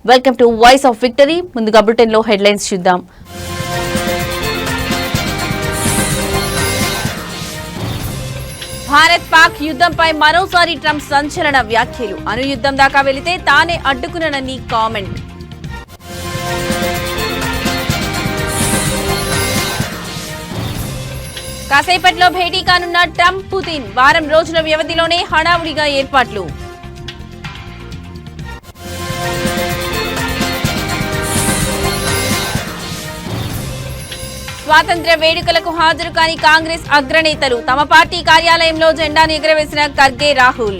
Welcome to voice of victory. ముందుగా bulletin లో headlines చూద్దాం. భారత్ పాక్ యుద్ధంపై మరోసారి ట్రంప్ సంచలన వ్యాఖ్యలు. అణు యుద్ధం దాకా వెళితే తానే అడ్డుకున్నానని కామెంట్. కాసేపట్లో భేటీ కానున్న ట్రంప్ పుతిన్. వారం రోజుల వ్యవధిలోనే హడావుడిగా ఏర్పాట్లు. స్వాతంత్ర్య వేడుకలకు హాజరు కాని కాంగ్రెస్ అగ్రనేతలు. తమ పార్టీ కార్యాలయంలో జెండాను ఎగురవేసిన ఖర్గే, రాహుల్.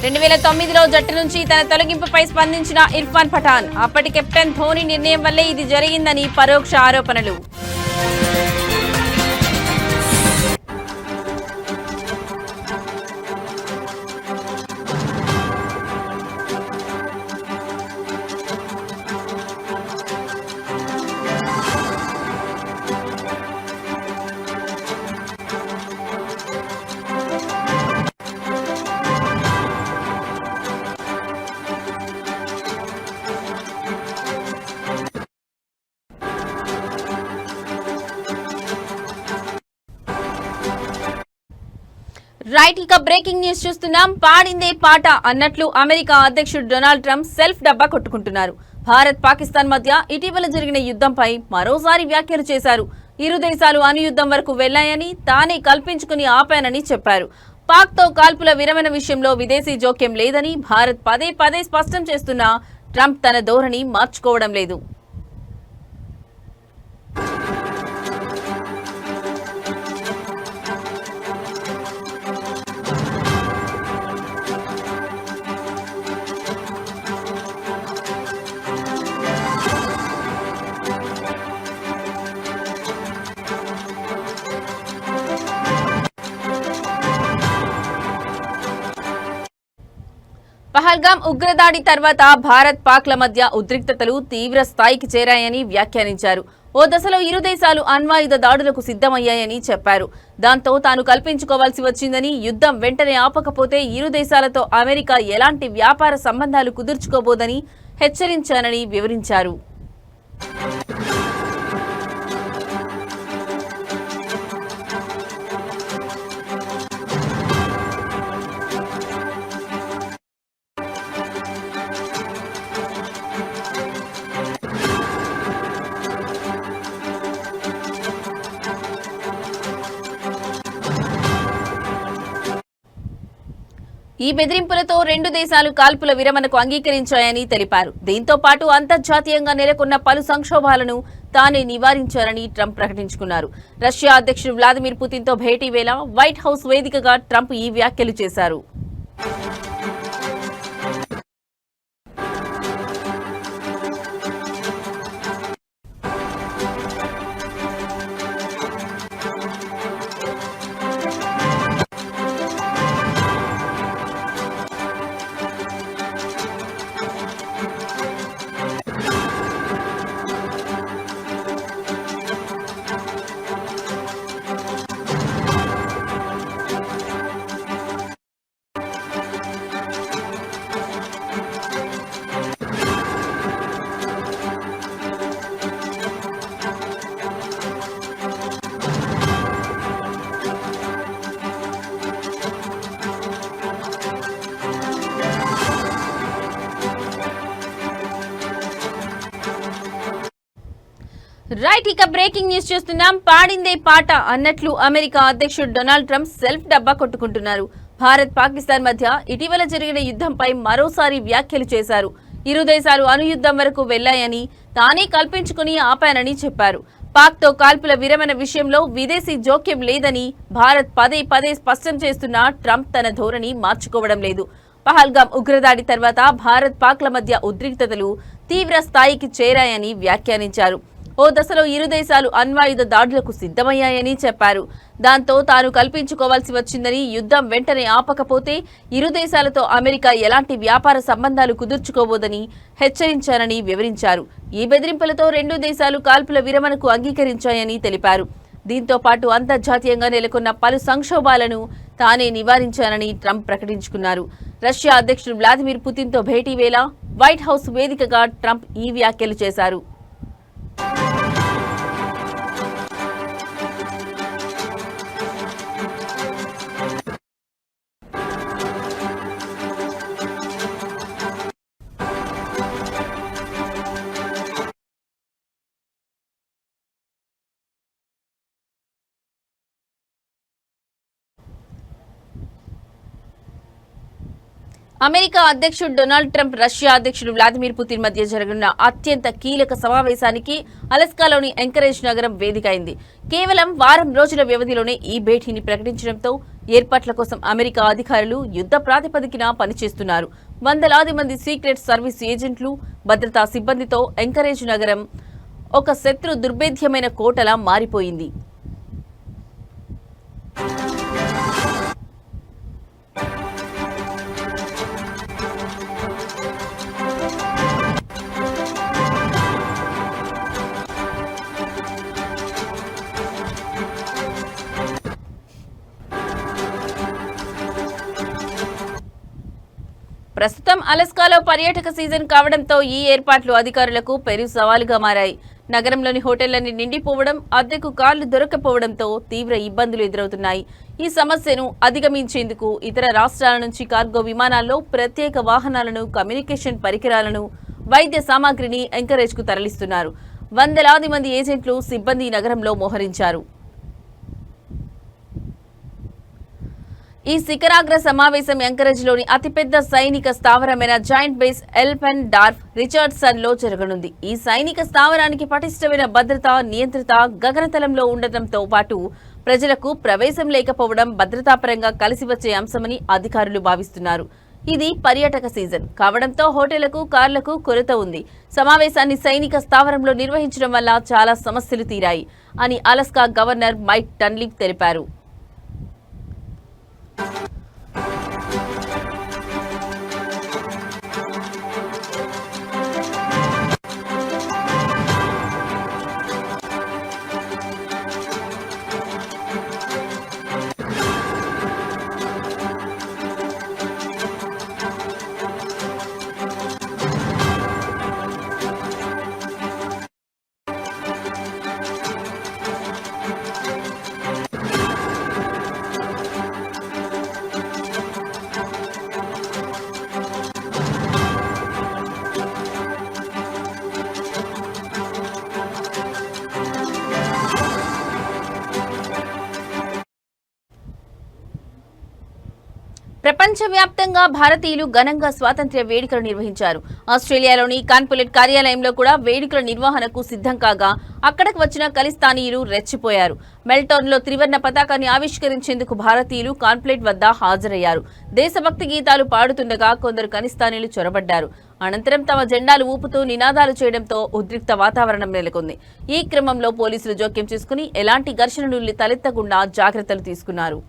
రెండు 2009లో జట్టు నుంచి తన తొలగింపుపై స్పందించిన ఇర్ఫాన్ పఠాన్. అప్పటి కెప్టెన్ ధోని నిర్ణయం వల్లే ఇది జరిగిందని పరోక్ష ఆరోపణలు. రైట్, ఇక బ్రేకింగ్ న్యూస్ చూస్తున్నాం. పాడిందే పాట అన్నట్లు అమెరికా అధ్యక్షుడు డొనాల్డ్ ట్రంప్ సెల్ఫ్ డబ్బా కొట్టుకుంటున్నారు. భారత్ పాకిస్తాన్ మధ్య ఇటీవల జరిగిన యుద్ధంపై మరోసారి వ్యాఖ్యలు చేశారు. ఇరు దేశాలు అణు యుద్ధం వరకు వెళ్లాయని, తానే కల్పించుకుని ఆపానని చెప్పారు. పాక్ తో కాల్పుల విరమణ విషయంలో విదేశీ జోక్యం లేదని భారత్ పదే పదే స్పష్టం చేస్తున్నా ట్రంప్ తన ధోరణి మార్చుకోవడం లేదు. పహల్గాం ఉగ్రదాడి తర్వాత భారత్ పాక్ల మధ్య ఉద్రిక్తతలు తీవ్ర స్థాయికి చేరాయని వ్యాఖ్యానించారు. ఓ దశలో ఇరు దేశాలు అణ్వాయుధ దాడులకు సిద్ధమయ్యాయని చెప్పారు. దాంతో తాను కల్పించుకోవాల్సి వచ్చిందని, యుద్ధం వెంటనే ఆపకపోతే ఇరు దేశాలతో అమెరికా ఎలాంటి వ్యాపార సంబంధాలు కుదుర్చుకోబోదని హెచ్చరించానని వివరించారు. ఈ బెదిరింపులతో రెండు దేశాలు కాల్పుల విరమణకు అంగీకరించాయని తెలిపారు. దీంతో పాటు అంతర్జాతీయంగా నెలకొన్న పలు సంక్షోభాలను తానే నివారించారని ట్రంప్ ప్రకటించుకున్నారు. రష్యా అధ్యక్షుడు వ్లాదిమిర్ పుతిన్ తో భేటీ వేళ వైట్ హౌస్ వేదికగా ట్రంప్ ఈ వ్యాఖ్యలు చేశారు. రైట్, ఇక బ్రేకింగ్ న్యూస్ చూస్తున్నాం. పాడిందే పాట అన్నట్లు అమెరికా అధ్యక్షుడు డొనాల్డ్ ట్రంప్ సెల్ఫ్ డబ్బా కొట్టుకుంటున్నారు. భారత్ పాకిస్తాన్ మధ్య ఇటీవల జరిగిన యుద్ధంపై మరోసారి వ్యాఖ్యలు చేశారు. ఇరు దేశాలు అణు యుద్ధం వరకు వెళ్లాయని, తానే కల్పించుకుని ఆపానని చెప్పారు. పాక్ తో కాల్పుల విరమణ విషయంలో విదేశీ జోక్యం లేదని భారత్ పదే పదే స్పష్టం చేస్తున్నా ట్రంప్ తన ధోరణి మార్చుకోవడం లేదు. పహల్గాం ఉగ్రదాడి తర్వాత భారత్ పాక్ల మధ్య ఉద్రిక్తతలు తీవ్ర స్థాయికి చేరాయని వ్యాఖ్యానించారు. ఓ దశలో ఇరు దేశాలు అణ్వాయుధ దాడులకు సిద్ధమయ్యాయని చెప్పారు. దాంతో తాను కల్పించుకోవాల్సి వచ్చిందని, యుద్ధం వెంటనే ఆపకపోతే ఇరు దేశాలతో అమెరికా ఎలాంటి వ్యాపార సంబంధాలు కుదుర్చుకోబోదని హెచ్చరించానని వివరించారు. ఈ బెదిరింపులతో రెండు దేశాలు కాల్పుల విరమణకు అంగీకరించాయని తెలిపారు. దీంతో పాటు అంతర్జాతీయంగా నెలకొన్న పలు సంక్షోభాలను తానే నివారించానని ట్రంప్ ప్రకటించుకున్నారు. రష్యా అధ్యక్షుడు వ్లాదిమిర్ పుతిన్తో భేటీ వేళ వైట్ హౌస్ వేదికగా ట్రంప్ ఈ వ్యాఖ్యలు చేశారు. అమెరికా అధ్యక్షుడు డొనాల్డ్ ట్రంప్ రష్యా అధ్యక్షుడు వ్లాదిమిర్ పుతిన్ మధ్య జరగనున్న అత్యంత కీలక సమావేశానికి అలస్కాలోని ఎంకరేజ్ నగరం వేదిక అయింది. కేవలం వారం రోజుల వ్యవధిలోనే ఈ భేటీని ప్రకటించడంతో ఏర్పాట్ల కోసం అమెరికా అధికారులు యుద్ధ ప్రాతిపదికన పనిచేస్తున్నారు. వందలాది మంది సీక్రెట్ సర్వీస్ ఏజెంట్లు, భద్రతా సిబ్బందితో ఎంకరేజ్ నగరం ఒక శత్రు దుర్భేద్యమైన కోటలా మారిపోయింది. ప్రస్తుతం అలస్కాలో పర్యాటక సీజన్ కావడంతో ఈ ఏర్పాట్లు అధికారులకు పెను సవాలుగా మారాయి. నగరంలోని హోటళ్లన్నీ నిండిపోవడం, అద్దెకు కార్లు దొరకపోవడంతో తీవ్ర ఇబ్బందులు ఎదురవుతున్నాయి. ఈ సమస్యను అధిగమించేందుకు ఇతర రాష్ట్రాల నుంచి కార్గో విమానాల్లో ప్రత్యేక వాహనాలను, కమ్యూనికేషన్ పరికరాలను, వైద్య సామాగ్రిని ఎంకరేజ్ కు తరలిస్తున్నారు. వందలాది మంది ఏజెంట్లు, సిబ్బంది నగరంలో మోహరించారు. ఈ శిఖరాగ్ర సమావేశం ఎంకరేజ్ లోని అతిపెద్ద సైనిక స్థావరమైన జాయింట్ బేస్ ఎల్పెన్ డార్ఫ్ రిచర్డ్సన్ లో జరగనుంది. ఈ సైనిక స్థావరానికి పటిష్టమైన భద్రత, నియంత్రిత గగనతలంలో ఉండటంతో పాటు ప్రజలకు ప్రవేశం లేకపోవడం భద్రతాపరంగా కలిసి వచ్చే అంశమని అధికారులు భావిస్తున్నారు. ఇది పర్యాటక సీజన్ కావడంతో హోటళ్లకు, కార్లకు కొరత ఉంది. సమావేశాన్ని సైనిక స్థావరంలో నిర్వహించడం వల్ల చాలా సమస్యలు తీరాయి అని అలస్కా గవర్నర్ మైక్ టన్లిప్ తెలిపారు. ప్రపంచవ్యాప్తంగా భారతీయులు ఘనంగా స్వాతంత్ర్య వేడుకలు నిర్వహించారు. ఆస్ట్రేలియాలోని కాన్పులేట్ కార్యాలయంలో కూడా వేడుకల నిర్వహణకు సిద్ధం కాగా అక్కడకు వచ్చిన ఖలిస్తానీయులు రెచ్చిపోయారు. మెల్టోన్లో త్రివర్ణ పతాకాన్ని ఆవిష్కరించేందుకు భారతీయులు కాన్పులేట్ వద్ద హాజరయ్యారు. దేశభక్తి గీతాలు పాడుతుండగా కొందరు ఖలిస్తానీయులు చొరబడ్డారు. అనంతరం తమ జెండాలు ఊపుతూ నినాదాలు చేయడంతో ఉద్రిక్త వాతావరణం నెలకొంది. ఈ క్రమంలో పోలీసులు జోక్యం చేసుకుని ఎలాంటి ఘర్షణలు తలెత్తకుండా జాగ్రత్తలు తీసుకున్నారు.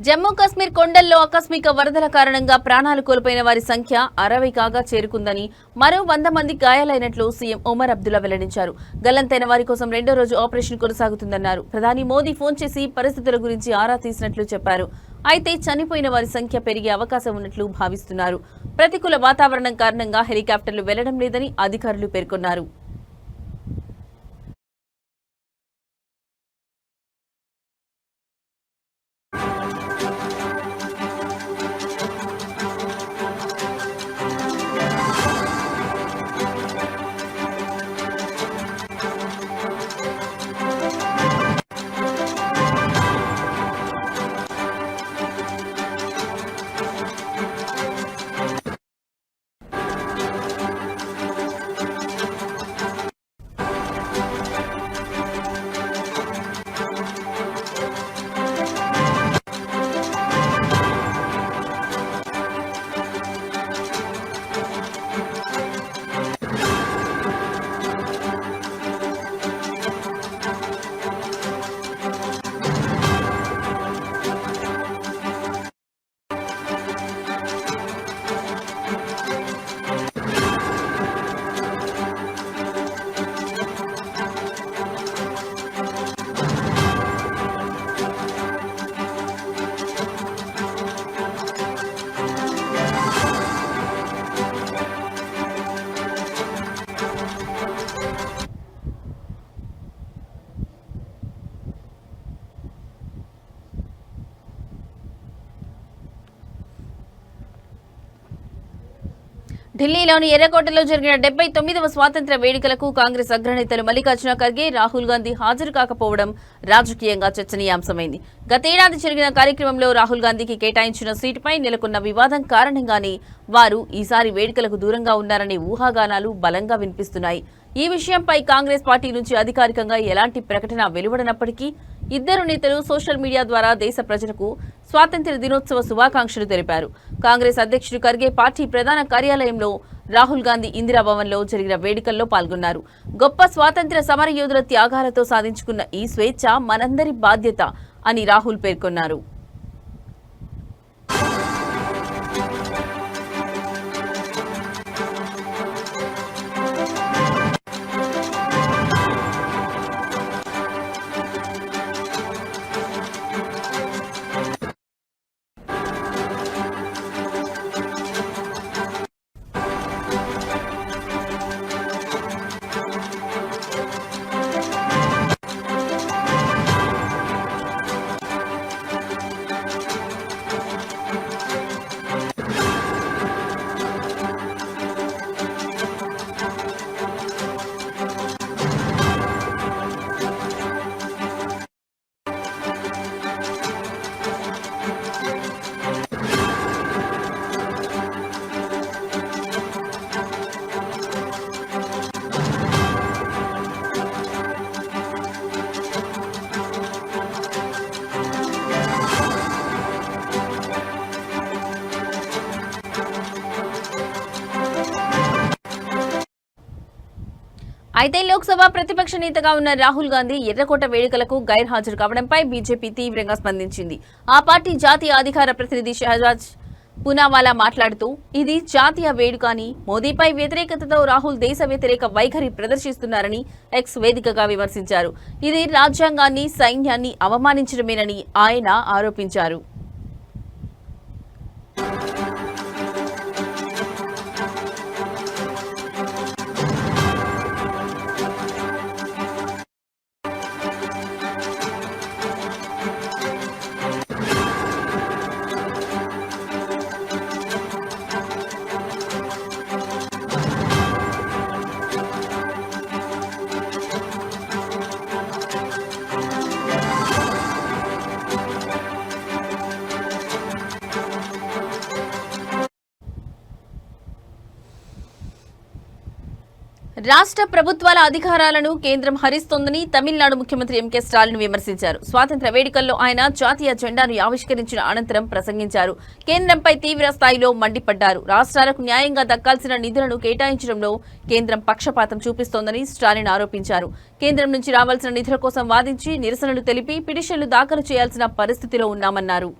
జమ్మూ కాశ్మీర్ కొండల్లో ఆకస్మిక వరదల కారణంగా ప్రాణాలు కోల్పోయిన వారి సంఖ్య 60 కాగా చేరుకుందని, మరో 100 మంది గాయాలైనట్లు సీఎం ఒమర్ అబ్దుల్లా వెల్లడించారు. గల్లంతైన వారి కోసం 2వ రోజు ఆపరేషన్ కొనసాగుతుందన్నారు. ప్రధాని మోదీ ఫోన్ చేసి పరిస్థితుల గురించి ఆరా తీసినట్లు చెప్పారు. అయితే చనిపోయిన వారి సంఖ్య పెరిగే అవకాశం ఉన్నట్లు భావిస్తున్నారు. ప్రతికూల వాతావరణం కారణంగా హెలికాప్టర్లు వెళ్లడం లేదని అధికారులు పేర్కొన్నారు. ఢిల్లీలోని ఎర్రకోటలో జరిగిన 79వ స్వాతంత్ర్య వేడుకలకు కాంగ్రెస్ అగ్రనేతలు మల్లికార్జున ఖర్గే, రాహుల్ గాంధీ హాజరు కాకపోవడం రాజకీయంగా చర్చనీయాంశమైంది. గతేడాది జరిగిన కార్యక్రమంలో రాహుల్ గాంధీకి కేటాయించిన సీటుపై నెలకొన్న వివాదం కారణంగానే వారు ఈసారి వేడుకలకు దూరంగా ఉన్నారనే ఊహాగానాలు బలంగా వినిపిస్తున్నాయి. ఈ విషయంపై కాంగ్రెస్ పార్టీ నుంచి అధికారికంగా ఎలాంటి ప్రకటన వెలువడనప్పటికీ ఇద్దరు నేతలు సోషల్ మీడియా ద్వారా దేశ ప్రజలకు స్వాతంత్ర్య దినోత్సవ శుభాకాంక్షలు తెలిపారు. కాంగ్రెస్ అధ్యక్షుడు ఖర్గే పార్టీ ప్రధాన కార్యాలయంలో, రాహుల్ గాంధీ ఇందిరాభవన్లో జరిగిన వేడుకల్లో పాల్గొన్నారు. గొప్ప స్వాతంత్ర్య సమరయోధుల త్యాగాలతో సాధించుకున్న ఈ స్వేచ్ఛ మనందరి బాధ్యత అని రాహుల్ పేర్కొన్నారు. అయితే లోక్సభ ప్రతిపక్ష నేతగా ఉన్న రాహుల్ గాంధీ ఎర్రకోట వేడుకలకు గైర్హాజరు కావడంపై బీజేపీ తీవ్రంగా స్పందించింది. ఆ పార్టీ జాతీయ అధికార ప్రతినిధి షహజాద్ పూనావాలా మాట్లాడుతూ, ఇది జాతీయ వేడుక అని, మోదీపై వ్యతిరేకతతో రాహుల్ దేశ వ్యతిరేక వైఖరి ప్రదర్శిస్తున్నారని ఎక్స్ వేదికగా విమర్శించారు. ఇది రాజ్యాంగాన్ని, సైన్యాన్ని అవమానించడమేనని ఆయన ఆరోపించారు. రాష్ట్ర ప్రభుత్వాల అధికారాలను కేంద్రం హరిస్తోందని తమిళనాడు ముఖ్యమంత్రి ఎంకే స్టాలిన్ విమర్శించారు. స్వాతంత్ర్య వేడుకల్లో ఆయన జాతీయ జెండాను ఆవిష్కరించిన అనంతరం ప్రసంగించారు. కేంద్రంపై తీవ్ర స్థాయిలో మండిపడ్డారు. రాష్ట్రాలకు న్యాయంగా దక్కాల్సిన నిధులను కేటాయించడంలో కేంద్రం పక్షపాతం చూపిస్తోందని స్టాలిన్ ఆరోపించారు. కేంద్రం నుంచి రావాల్సిన నిధుల కోసం వాదించి నిరసనలు తెలిపి పిటిషన్లు దాఖలు చేయాల్సిన పరిస్థితిలో ఉన్నామన్నారు.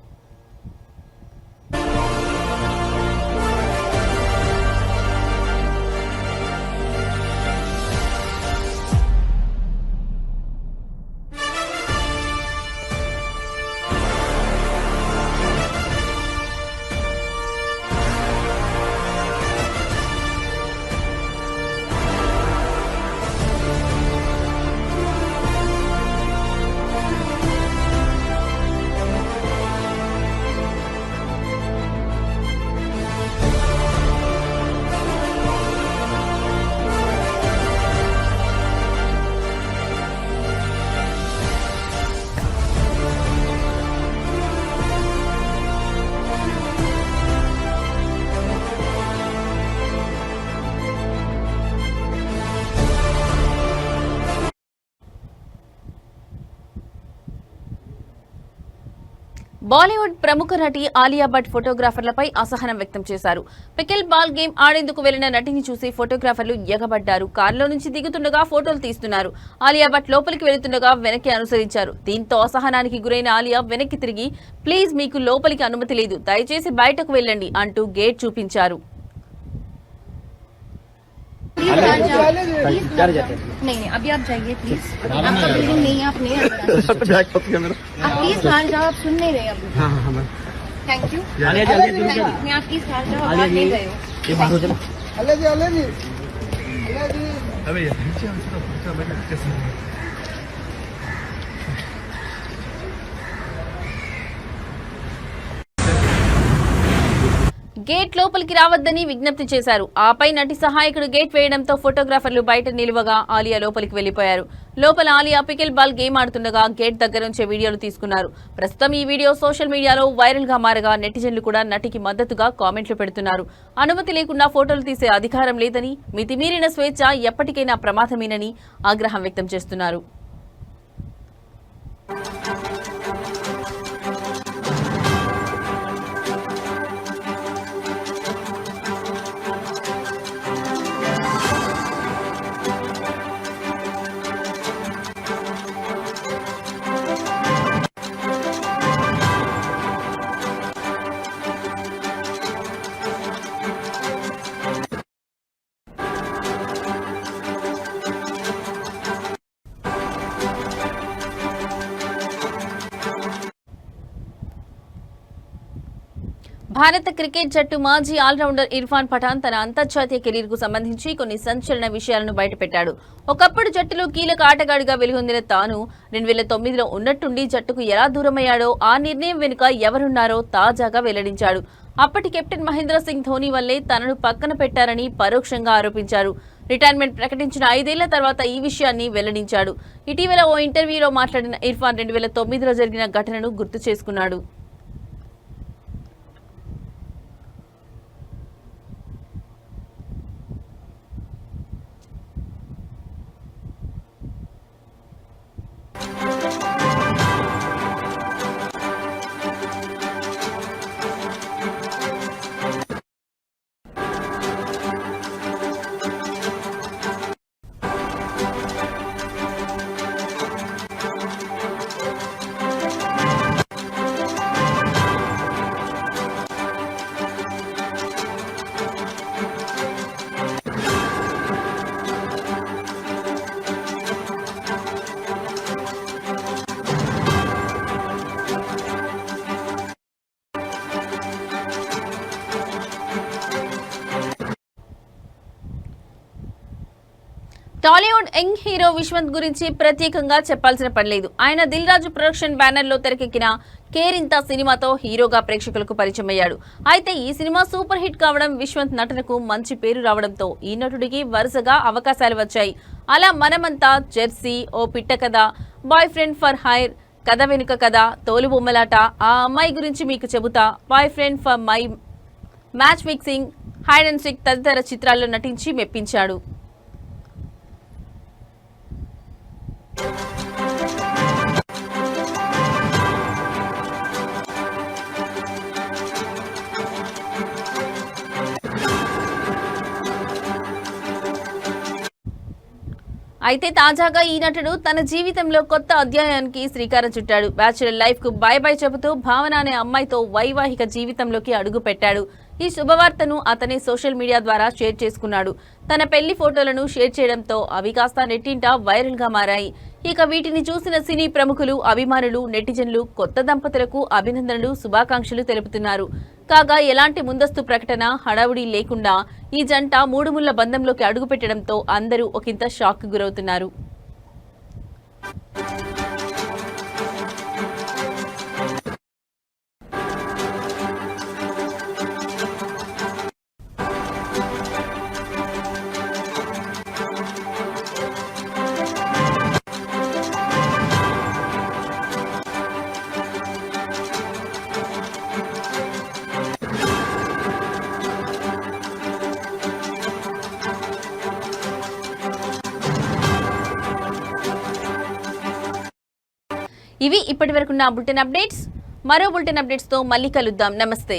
బాలీవుడ్ ప్రముఖ నటి ఆలియా భట్ ఫోటోగ్రాఫర్లపై అసహనం వ్యక్తం చేశారు. పికిల్ బాల్ గేమ్ ఆడేందుకు వెళ్లిన నటిని చూసి ఫోటోగ్రాఫర్లు ఎగబడ్డారు. కారులో నుంచి దిగుతుండగా ఫోటోలు తీస్తున్నారు. ఆలియా భట్ లోపలికి వెళుతుండగా వెనక్కి అనుసరించారు. దీంతో అసహనానికి గురైన ఆలియా వెనక్కి తిరిగి, ప్లీజ్ మీకు లోపలికి అనుమతి లేదు, దయచేసి బయటకు వెళ్ళండి అంటూ గేట్ చూపించారు. नहीं अभी आप जाइए प्लीज, आपका बिल्डिंग नहीं है, आप नहीं आप प्लीज बाहर जाओ, आप सुन नहीं रहे अभी। थैंक यू, मैं आप प्लीज बाहर जाओ, आप नहीं गए हो। గేట్ లోపలికి రావద్దని విజ్ఞప్తి చేశారు. ఆపై నటి సహాయకుడు గేట్ వేయడంతో ఫోటోగ్రాఫర్లు బయట నిలువగా ఆలియా లోపలికి వెళ్లిపోయారు. లోపల ఆలియా పికిల్ బాల్ గేమ్ ఆడుతుండగా గేట్ దగ్గర నుంచే వీడియోలు తీసుకున్నారు. ప్రస్తుతం ఈ వీడియో సోషల్ మీడియాలో వైరల్ గా మారగా నెటిజన్లు కూడా నటికి మద్దతుగా కామెంట్లు పెడుతున్నారు. అనుమతి లేకుండా ఫోటోలు తీసే అధికారం లేదని, మితిమీరిన స్వేచ్ఛ ఎప్పటికైనా ప్రమాదమేనని ఆగ్రహం వ్యక్తం చేస్తున్నారు. భారత క్రికెట్ జట్టు మాజీ ఆల్రౌండర్ ఇర్ఫాన్ పఠాన్ తన అంతర్జాతీయ కెరీర్ కు సంబంధించి కొన్ని సంచలన విషయాలను బయటపెట్టాడు. ఒకప్పుడు జట్టులో కీలక ఆటగాడిగా వెలుగొందిన తాను 2009లో ఉన్నట్టుండి జట్టుకు ఎలా దూరమయ్యాడో, ఆ నిర్ణయం వెనుక ఎవరున్నారో తాజాగా వెల్లడించాడు. అప్పటి కెప్టెన్ మహేంద్ర సింగ్ ధోని వల్లే తనను పక్కన పెట్టారని పరోక్షంగా ఆరోపించారు. రిటైర్మెంట్ ప్రకటించిన 5 ఏళ్ల తర్వాత ఈ విషయాన్ని వెల్లడించాడు. ఇటీవల ఓ ఇంటర్వ్యూలో మాట్లాడిన ఇర్ఫాన్ 2009లో జరిగిన ఘటనను గుర్తు చేసుకున్నాడు. టాలీవుడ్ యంగ్ హీరో విశ్వంత్ గురించి ప్రత్యేకంగా చెప్పాల్సిన పనిలేదు. ఆయన దిల్ రాజు ప్రొడక్షన్ బ్యానర్ లో తెరకెక్కిన కేరింత సినిమాతో హీరోగా ప్రేక్షకులకు పరిచయమయ్యాడు. అయితే ఈ సినిమా సూపర్ హిట్ కావడం, విశ్వంత్ నటనకు మంచి పేరు రావడంతో ఈ నటుడికి వరుసగా అవకాశాలు వచ్చాయి. అలా మనమంతా, జెర్సీ, ఓ పిట్ట కథ, బాయ్ ఫ్రెండ్ ఫర్ హైర్, కథ వెనుక కథ, తోలుబొమ్మలాట, ఆ అమ్మాయి గురించి మీకు చెబుతా, boy friend for my, match fixing, hide and seek తదితర చిత్రాల్లో నటించి మెప్పించాడు. అయితే తాజాగా ఈ నటుడు తన జీవితంలో కొత్త అధ్యాయానికి శ్రీకారం చుట్టాడు. బ్యాచులర్ లైఫ్ కు బై బై చెబుతూ భావన అనే అమ్మాయితో వైవాహిక జీవితంలోకి అడుగు పెట్టాడు. ఈ శుభవార్తను అతనే సోషల్ మీడియా ద్వారా షేర్ చేసుకున్నాడు. తన పెళ్లి ఫోటోలను షేర్ చేయడంతో అవి కాస్త నెట్టింట వైరల్ గా మారాయి. ఇక వీటిని చూసిన సినీ ప్రముఖులు, అభిమానులు, నెటిజన్లు కొత్త దంపతులకు అభినందనలు, శుభాకాంక్షలు తెలుపుతున్నారు. కాగా ఎలాంటి ముందస్తు ప్రకటన, హడావుడి లేకుండా ఈ జంట 3 ముళ్ల బంధంలోకి అడుగుపెట్టడంతో అందరూ ఒకంత షాక్ కు గురవుతున్నారు. ఇవి ఇప్పటివరకున్న బులెటిన్ అప్డేట్స్. మరో బులెటిన్ అప్డేట్స్ తో మళ్ళీ కలుద్దాం. నమస్తే.